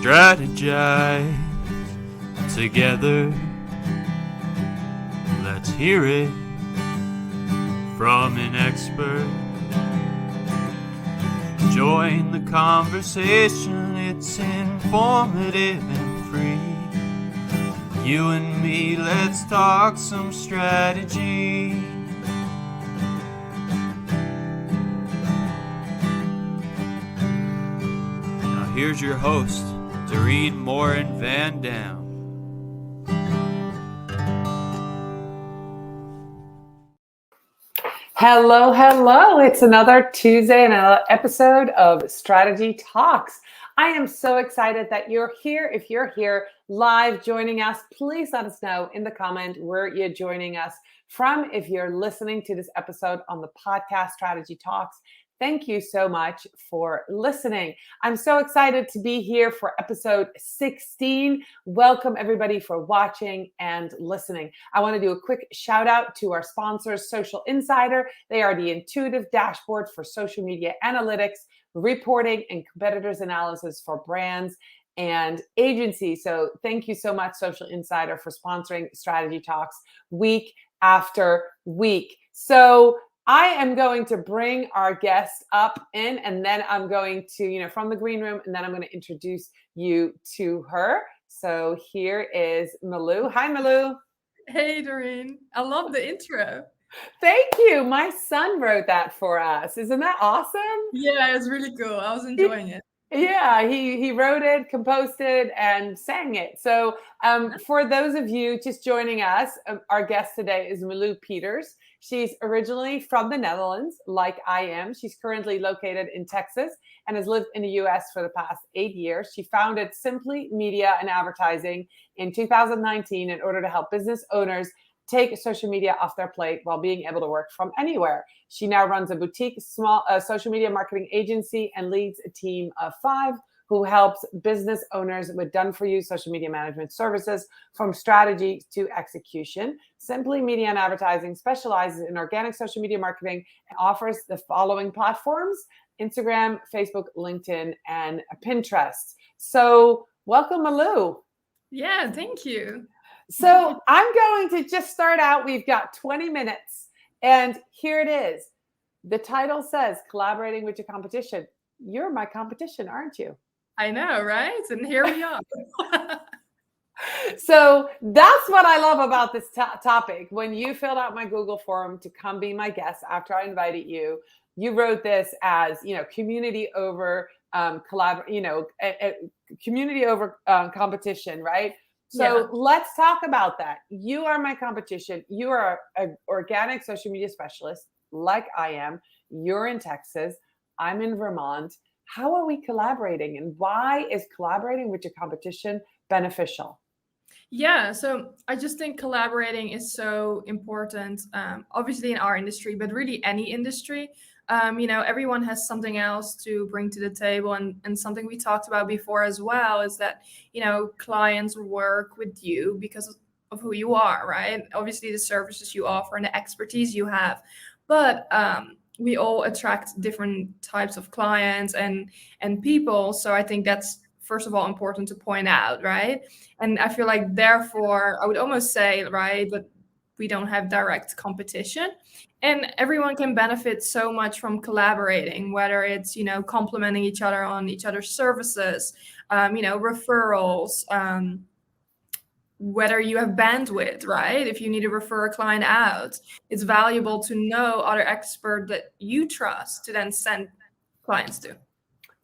strategize together. Let's hear it from an expert. Join the conversation, it's informative and free. You and me, let's talk some strategy. Now here's your host, Dorien Morin-van. Hello, hello. It's another Tuesday and another episode of Strategy Talks. I am so excited that you're here. If you're here live joining us, please let us know in the comment where you're joining us from. If you're listening to this episode on the podcast Strategy Talks, thank you so much for listening. I'm so excited to be here for episode 16. Welcome everybody for watching and listening. I want to do a quick shout out to our sponsors, Social Insider. They are the intuitive dashboard for social media analytics, reporting, and competitors analysis for brands and agencies. So thank you so much, Social Insider, for sponsoring Strategy Talks week after week. So I am going to bring our guest up in, and then I'm going to, from the green room, and then I'm going to introduce you to her. So here is Milou. Hi, Milou. Hey, Dorien. I love the intro. Thank you. My son wrote that for us. Isn't that awesome? Yeah, it's really cool. I was enjoying it. Yeah, he wrote it, composed it, and sang it. So for those of you just joining us, our guest today is Milou Pietersz. She's originally from the Netherlands, like I am. She's currently located in Texas and has lived in the US for the past 8 years. She founded Simply Media and Advertising in 2019 in order to help business owners take social media off their plate while being able to work from anywhere. She now runs a boutique small social media marketing agency and leads a team of 5 who helps business owners with done-for-you social media management services from strategy to execution. Simply Media and Advertising specializes in organic social media marketing and offers the following platforms: Instagram, Facebook, LinkedIn, and Pinterest. So welcome, Milou. Yeah, thank you. So I'm going to just start out. We've got 20 minutes, and here it is. The title says, Collaborating with Your Competition. You're my competition, aren't you? I know, right? And here we are. So that's what I love about this topic. When you filled out my Google form to come be my guest after I invited you, you wrote this as, community over community over competition, right? So Let's talk about that. You are my competition. You are an organic social media specialist like I am. You're in Texas. I'm in Vermont. How are we collaborating, and why is collaborating with your competition beneficial? Yeah, so I just think collaborating is so important, obviously in our industry, but really any industry. Everyone has something else to bring to the table. And something we talked about before as well is that, clients work with you because of who you are, right? Obviously the services you offer and the expertise you have. But we all attract different types of clients and people. So I think that's, first of all, important to point out, right? And I feel like, therefore, I would almost say, right, but we don't have direct competition. And everyone can benefit so much from collaborating, whether it's, complementing each other on each other's services, referrals, whether you have bandwidth, right? If you need to refer a client out, it's valuable to know other experts that you trust to then send clients to.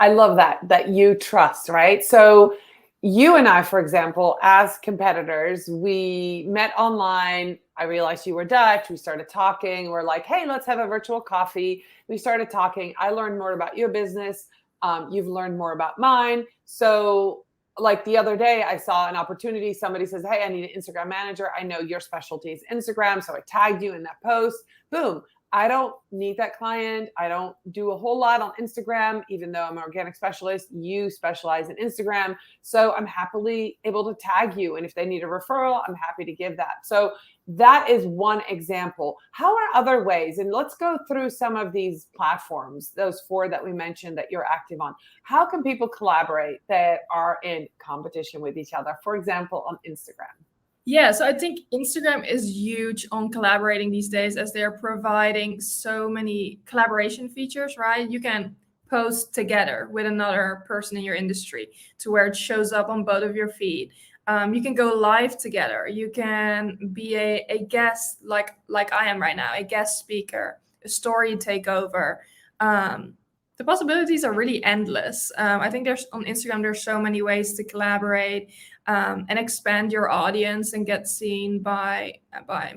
I love that you trust, right? So you and I, for example, as competitors, we met online. I realized you were Dutch. We started talking. We're like, hey, let's have a virtual coffee. We started talking. I learned more about your business. You've learned more about mine. So like the other day, I saw an opportunity. Somebody says, hey, I need an Instagram manager. I know your specialty is Instagram. So I tagged you in that post. Boom. I don't need that client. I don't do a whole lot on Instagram, even though I'm an organic specialist. You specialize in Instagram. So I'm happily able to tag you. And if they need a referral, I'm happy to give that. So that is one example. How are other ways? And let's go through some of these platforms, those 4 that we mentioned that you're active on. How can people collaborate that are in competition with each other? For example, on Instagram. Yeah, so I think Instagram is huge on collaborating these days, as they're providing so many collaboration features, right? You can post together with another person in your industry to where it shows up on both of your feed. You can go live together. You can be a guest like I am right now, a guest speaker, a story takeover. The possibilities are really endless. I think on Instagram, there's so many ways to collaborate and expand your audience and get seen by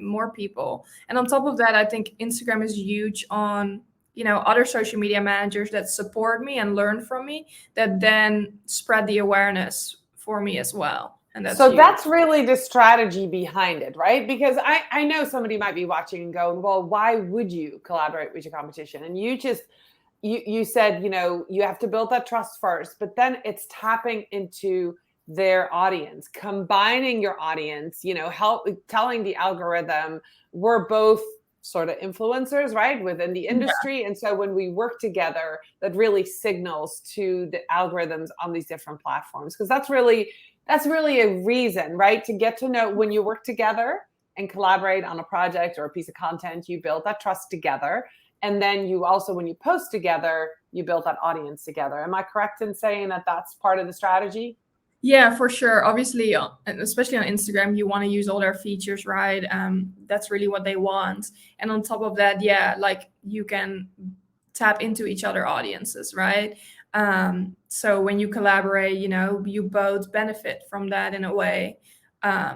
more people. And on top of that, I think Instagram is huge on, other social media managers that support me and learn from me, that then spread the awareness for me as well. And that's really the strategy behind it, right? Because I know somebody might be watching and going, well, why would you collaborate with your competition? And you said, you have to build that trust first, but then it's tapping into their audience, combining your audience, telling the algorithm we're both sort of influencers, right, within the industry. Yeah. And so when we work together, that really signals to the algorithms on these different platforms, because that's really a reason, right, to get to know when you work together and collaborate on a project or a piece of content, you build that trust together. And then you also, when you post together, you build that audience together. Am I correct in saying that that's part of the strategy? Yeah, for sure. Obviously, especially on Instagram, you want to use all their features, right? That's really what they want. And on top of that, yeah, like you can tap into each other audiences, right? So when you collaborate, you both benefit from that in a way.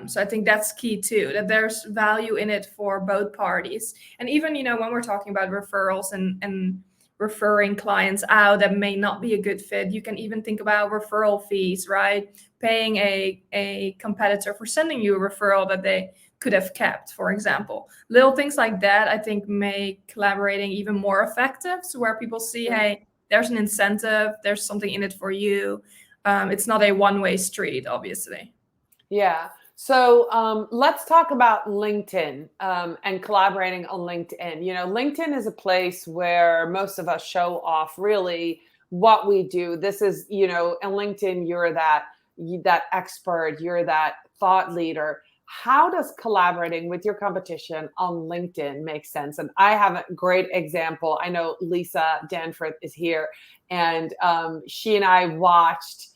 So I think that's key too, that there's value in it for both parties. And even, when we're talking about referrals and referring clients out that may not be a good fit, you can even think about referral fees, right? Paying a competitor for sending you a referral that they could have kept, for example. Little things like that, I think, make collaborating even more effective. So where people see, hey, there's an incentive, there's something in it for you. It's not a one-way street, obviously. Yeah. So let's talk about LinkedIn and collaborating on LinkedIn. LinkedIn is a place where most of us show off really what we do. This is, in LinkedIn, you're that expert, you're that thought leader. How does collaborating with your competition on LinkedIn make sense? And I have a great example. I know Lisa Danforth is here, and she and I watched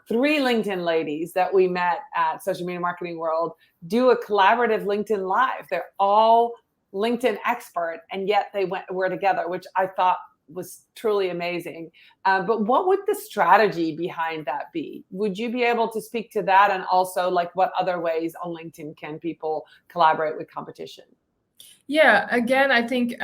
3 LinkedIn ladies that we met at Social Media Marketing World do a collaborative LinkedIn Live. They're all LinkedIn expert, and yet were together, which I thought was truly amazing. But what would the strategy behind that be? Would you be able to speak to that? And also, like, what other ways on LinkedIn can people collaborate with competition? Yeah, again, I think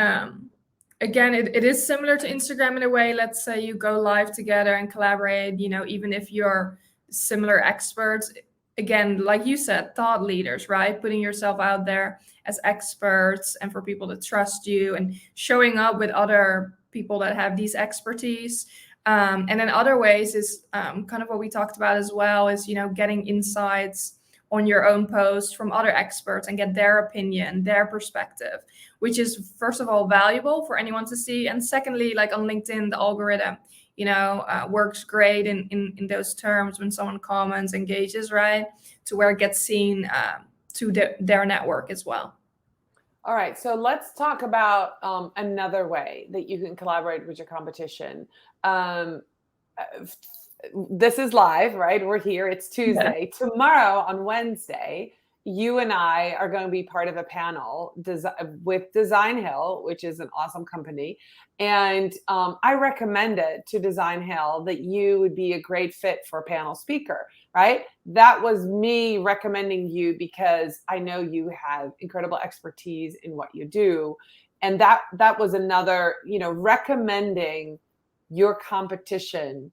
it is similar to Instagram in a way. Let's say you go live together and collaborate, even if you're similar experts. Again, like you said, thought leaders, right? Putting yourself out there as experts and for people to trust you, and showing up with other people that have these expertise. And then other ways is kind of what we talked about as well, is, getting insights on your own post from other experts and get their opinion, their perspective, which is, first of all, valuable for anyone to see. And secondly, like on LinkedIn, the algorithm, works great in those terms when someone comments, engages, right? To where it gets seen to their network as well. All right. So let's talk about another way that you can collaborate with your competition. This is live, right? We're here. It's Tuesday. Yeah. Tomorrow on Wednesday, you and I are going to be part of a panel with Design Hill, which is an awesome company. And I recommended to Design Hill that you would be a great fit for a panel speaker, right? That was me recommending you because I know you have incredible expertise in what you do. And that was another, recommending your competition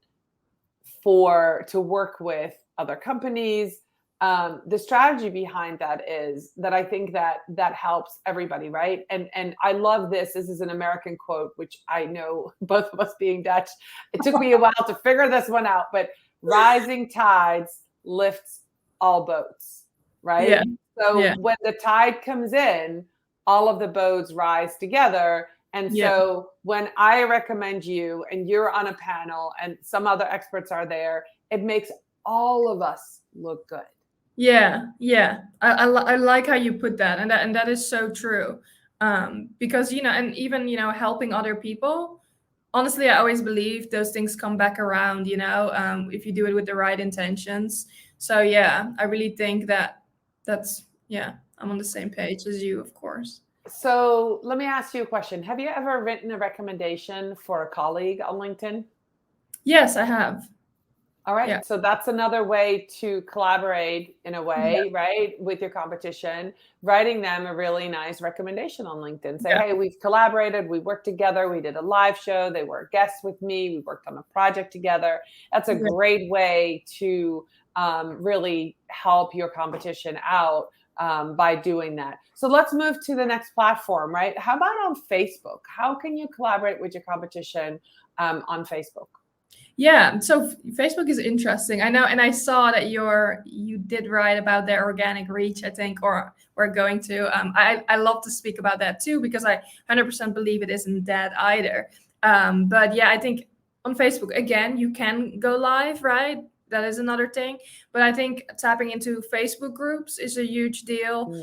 to work with other companies, the strategy behind that is that I think that helps everybody, right? And I love this. This is an American quote, which I know, both of us being Dutch, it took me a while to figure this one out, but rising tides lifts all boats, right? Yeah. So Yeah. when the tide comes in, all of the boats rise together. And so when I recommend you and you're on a panel and some other experts are there, it makes all of us look good. Yeah, yeah. I like how you put that, and that is so true. Because and even helping other people. Honestly, I always believe those things come back around. If you do it with the right intentions. So yeah, I really think that's I'm on the same page as you, of course. So let me ask you a question. Have you ever written a recommendation for a colleague on LinkedIn? Yes, I have. All right. Yeah. So that's another way to collaborate in a way, right? With your competition, writing them a really nice recommendation on LinkedIn. Say, hey, we've collaborated, we worked together, we did a live show, they were guests with me, we worked on a project together. That's a great way to really help your competition out by doing that. So let's move to the next platform, right? How about on Facebook? How can you collaborate with your competition on Facebook? Yeah, so Facebook is interesting. I know, and I saw that you did write about their organic reach, I think, or we're going to. I love to speak about that too, because I 100% believe it isn't dead either. But yeah, I think on Facebook, again, you can go live, right? That is another thing. But I think tapping into Facebook groups is a huge deal.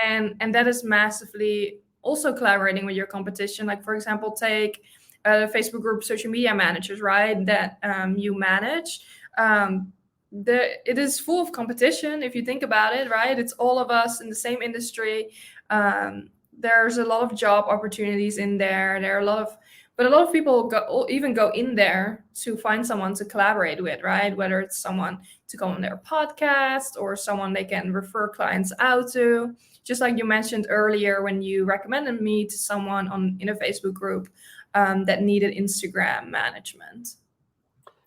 And that is massively also collaborating with your competition. Like, for example, take Facebook group social media managers, right? That you manage. It is full of competition if you think about it, right? It's all of us in the same industry. There's a lot of job opportunities in there. There are a lot of people go in there to find someone to collaborate with, right? Whether it's someone to go on their podcast or someone they can refer clients out to. Just like you mentioned earlier when you recommended me to someone in a Facebook group that needed Instagram management.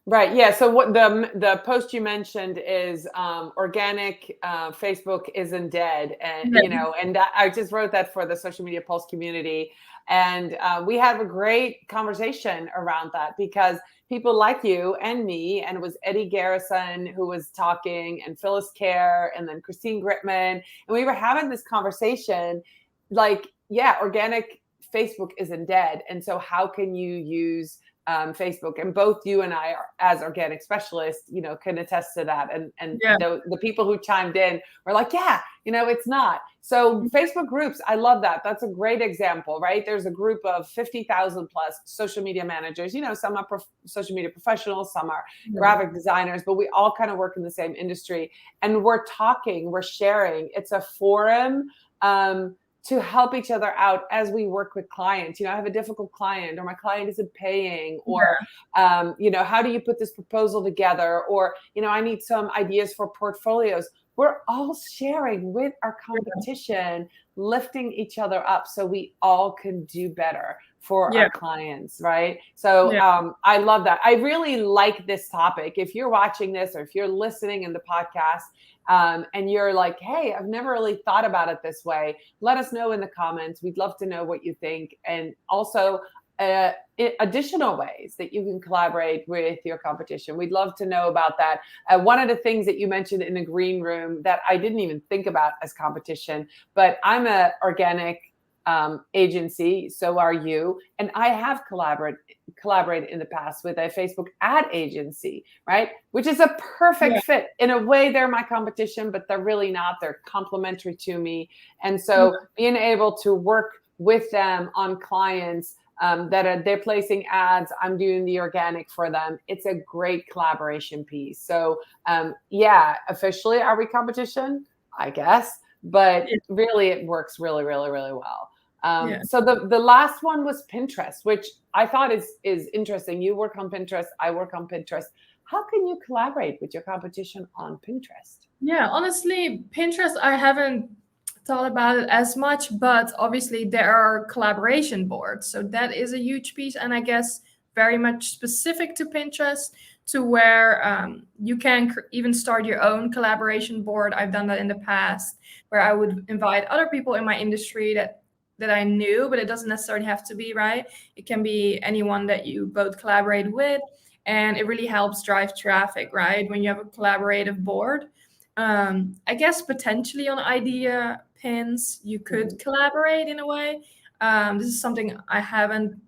Right. Yeah. So what the post you mentioned is organic Facebook isn't dead, and and I just wrote that for the Social Media Pulse community, and we had a great conversation around that because people like you and me, and it was Eddie Garrison who was talking, and Phyllis Kerr, and then Christine Gritman, and we were having this conversation, like, yeah, organic Facebook isn't dead, and so how can you use Facebook? And both you and I are, as organic specialists, can attest to that. And the people who chimed in were like, yeah, it's not. So Facebook groups, I love that. That's a great example, right? There's a group of 50,000 plus social media managers. Some are social media professionals, some are graphic designers, but we all kind of work in the same industry. And we're talking, we're sharing. It's a forum to help each other out as we work with clients. I have a difficult client, or my client isn't paying, or, how do you put this proposal together? Or, I need some ideas for portfolios. We're all sharing with our competition, lifting each other up so we all can do better for our clients, right? So I love that. I really like this topic. If you're watching this or if you're listening in the podcast, and you're like, hey, I've never really thought about it this way, let us know in the comments. We'd love to know what you think. And also additional ways that you can collaborate with your competition. We'd love to know about that. One of the things that you mentioned in the green room that I didn't even think about as competition, but I'm an organic agency, so are you, and I have collaborated in the past with a Facebook ad agency, right? Which is a perfect fit. In a way, they're my competition, but they're really not. They're complementary to me. And so being able to work with them on clients they're placing ads, I'm doing the organic for them. It's a great collaboration piece. So officially, are we competition? I guess, but really it works really, really, really well. So the last one was Pinterest, which I thought is interesting. You work on Pinterest, I work on Pinterest. How can you collaborate with your competition on Pinterest? Yeah, honestly, Pinterest, I haven't thought about it as much, but obviously there are collaboration boards. So that is a huge piece. And I guess very much specific to Pinterest, to where you can even start your own collaboration board. I've done that in the past, where I would invite other people in my industry that I knew, but it doesn't necessarily have to be, right? It can be anyone that you both collaborate with, and it really helps drive traffic, right? When you have a collaborative board. I guess potentially on idea pins, you could collaborate in a way. This is something I haven't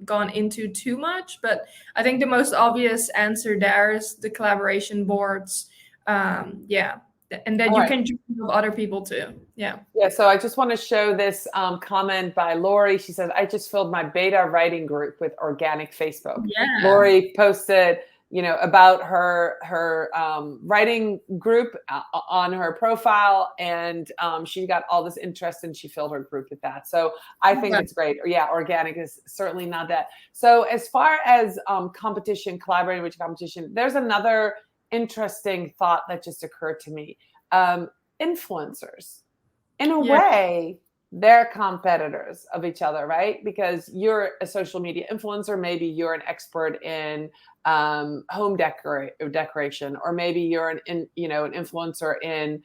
gone into too much, but I think the most obvious answer there is the collaboration boards. Yeah, and then All you right. can join with other people too. Yeah. Yeah, so I just want to show this comment by Lori. She says, I just filled my beta writing group with organic Facebook. Yeah. Lori posted, about her writing group on her profile, and she got all this interest and she filled her group with that. So I think it's great. Yeah, organic is certainly not that. So as far as competition, collaborating with competition, there's another interesting thought that just occurred to me. Influencers. In a way, they're competitors of each other, right? Because you're a social media influencer. Maybe you're an expert in home decoration, or maybe you're an influencer in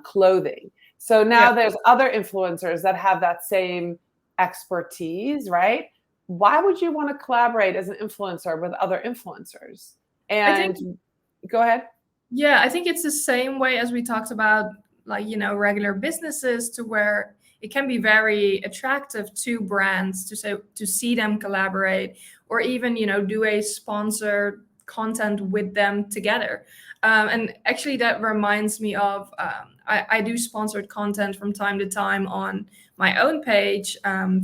clothing. So now there's other influencers that have that same expertise, right? Why would you want to collaborate as an influencer with other influencers? And go ahead. Yeah, I think it's the same way as we talked about, like, regular businesses, to where it can be very attractive to brands to see them collaborate, or even, do a sponsored content with them together. And actually that reminds me of, I do sponsored content from time to time on my own page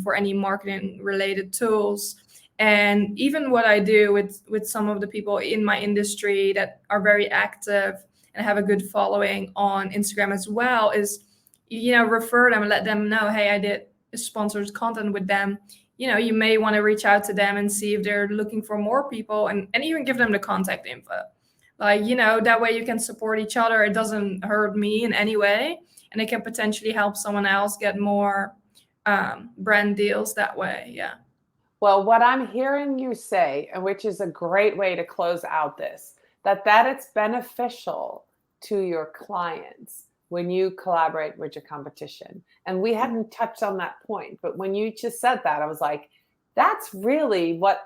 for any marketing related tools. And even what I do with some of the people in my industry that are very active and have a good following on Instagram as well is, refer them and let them know, hey, I did sponsored content with them. You may want to reach out to them and see if they're looking for more people, and even give them the contact info. Like, that way you can support each other. It doesn't hurt me in any way, and it can potentially help someone else get more brand deals that way. Yeah. Well, what I'm hearing you say, and which is a great way to close out this, that it's beneficial to your clients when you collaborate with your competition. And we hadn't touched on that point, but when you just said that, I was like, that's really what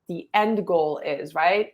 the end goal is, right?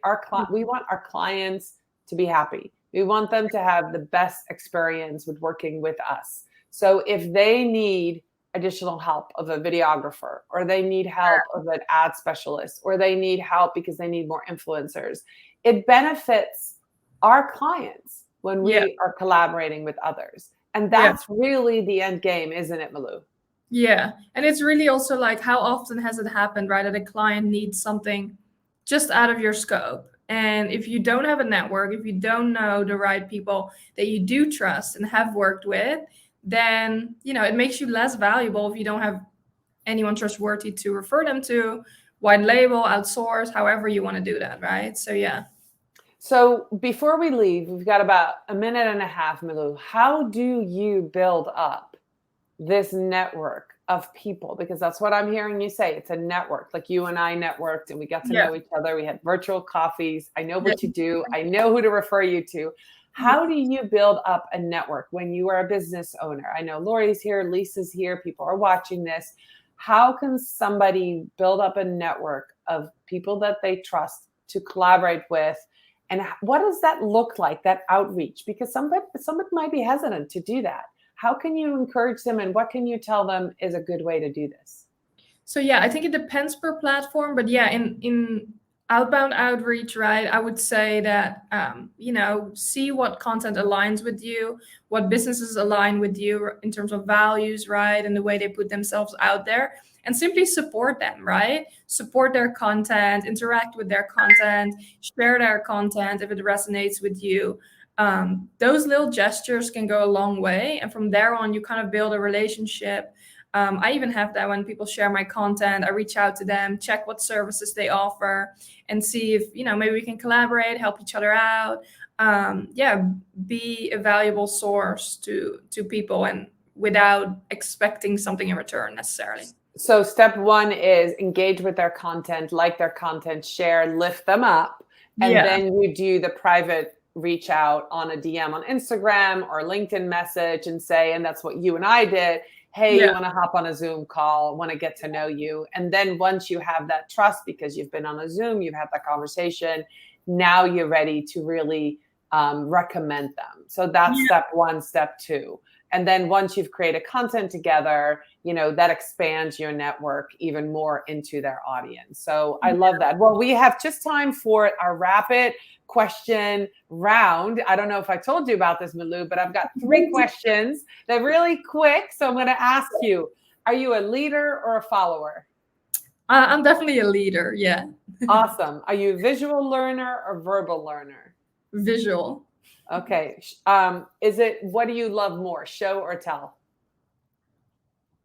We want our clients to be happy. We want them to have the best experience with working with us. So if they need additional help of a videographer, or they need help of an ad specialist, or they need help because they need more influencers, it benefits our clients when we are collaborating with others. And that's really the end game, isn't it, Milou? Yeah. And it's really also like, how often has it happened, right, that a client needs something just out of your scope? And if you don't have a network, if you don't know the right people that you do trust and have worked with, then, it makes you less valuable if you don't have anyone trustworthy to refer them to, white label, outsource, however you want to do that, right? So, yeah. So before we leave, we've got about a minute and a half, Milou. How do you build up this network of people? Because that's what I'm hearing you say. It's a network. Like, you and I networked and we got to know each other. We had virtual coffees. I know what you do. I know who to refer you to. How do you build up a network when you are a business owner? I know Lori's here, Lisa's here, people are watching this. How can somebody build up a network of people that they trust to collaborate with? And what does that look like, that outreach? Because somebody might be hesitant to do that. How can you encourage them, and what can you tell them is a good way to do this? So, I think it depends per platform, but in outbound outreach, right, I would say that, see what content aligns with you, what businesses align with you in terms of values, right, and the way they put themselves out there, and simply support them, right? Support their content, interact with their content, share their content if it resonates with you. Those little gestures can go a long way. And from there on, you kind of build a relationship. I even have that when people share my content, I reach out to them, check what services they offer, and see if, maybe we can collaborate, help each other out. Be a valuable source to people, and without expecting something in return necessarily. So step one is engage with their content, like their content, share, lift them up. And Yeah. then you do the private reach out on a DM on Instagram or LinkedIn message and say, and that's what you and I did. Hey, Yeah. you want to hop on a Zoom call, want to get to know you. And then once you have that trust, because you've been on a Zoom, you've had that conversation, now you're ready to really recommend them. So that's step one. Step two. And then once you've created content together, that expands your network even more into their audience. So I love that. Well, we have just time for our rapid question round. I don't know if I told you about this, Milou, but I've got 3 questions. They're really quick. So I'm going to ask you, are you a leader or a follower? I'm definitely a leader. Yeah. Awesome. Are you a visual learner or verbal learner? Visual. Okay. What do you love more, show or tell?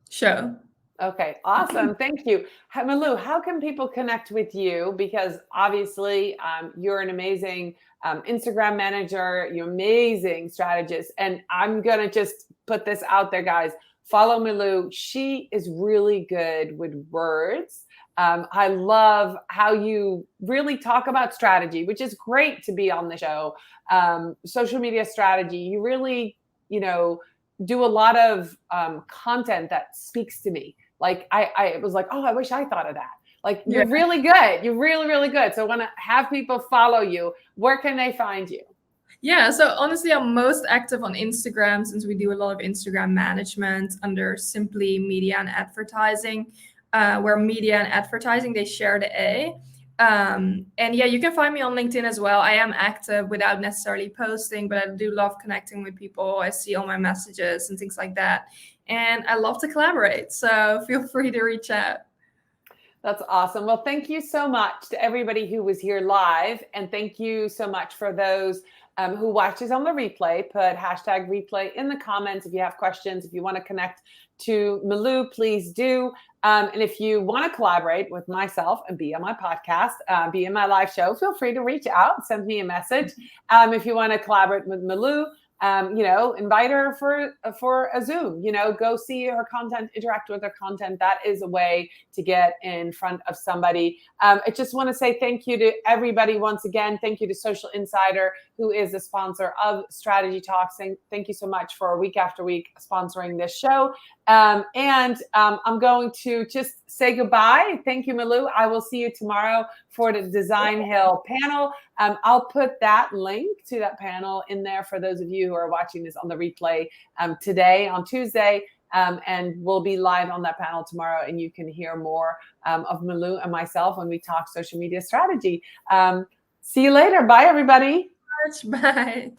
Show. Okay, awesome. Thank you. Milou, how can people connect with you? Because obviously you're an amazing Instagram manager, you're amazing strategist. And I'm going to just put this out there, guys. Follow Milou. She is really good with words. I love how you really talk about strategy, which is great to be on the show. Social media strategy, you really, do a lot of content that speaks to me. Like I was like, oh, I wish I thought of that. Like you're really good. You're really, really good. So I want to have people follow you. Where can they find you? Yeah, so honestly, I'm most active on Instagram since we do a lot of Instagram management under Simply Media and Advertising, where media and advertising, they share the A. And yeah, you can find me on LinkedIn as well. I am active without necessarily posting, but I do love connecting with people. I see all my messages and things like that. And I love to collaborate. So feel free to reach out. That's awesome. Well, thank you so much to everybody who was here live. And thank you so much for those who watches on the replay. Put hashtag replay in the comments if you have questions. If you want to connect to Milou, please do. And if you want to collaborate with myself and be on my podcast, be in my live show, feel free to reach out, send me a message. If you want to collaborate with Milou, invite her for a Zoom, go see her content, interact with her content. That is a way to get in front of somebody. I just want to say thank you to everybody once again. Thank you to Social Insider, who is the sponsor of Strategy Talks. And thank you so much for week after week sponsoring this show. I'm going to just say goodbye. Thank you, Milou. I will see you tomorrow for the Design Hill panel. I'll put that link to that panel in there for those of you who are watching this on the replay today on Tuesday. And we'll be live on that panel tomorrow, and you can hear more of Milou and myself when we talk social media strategy. See you later. Bye, everybody. Bye.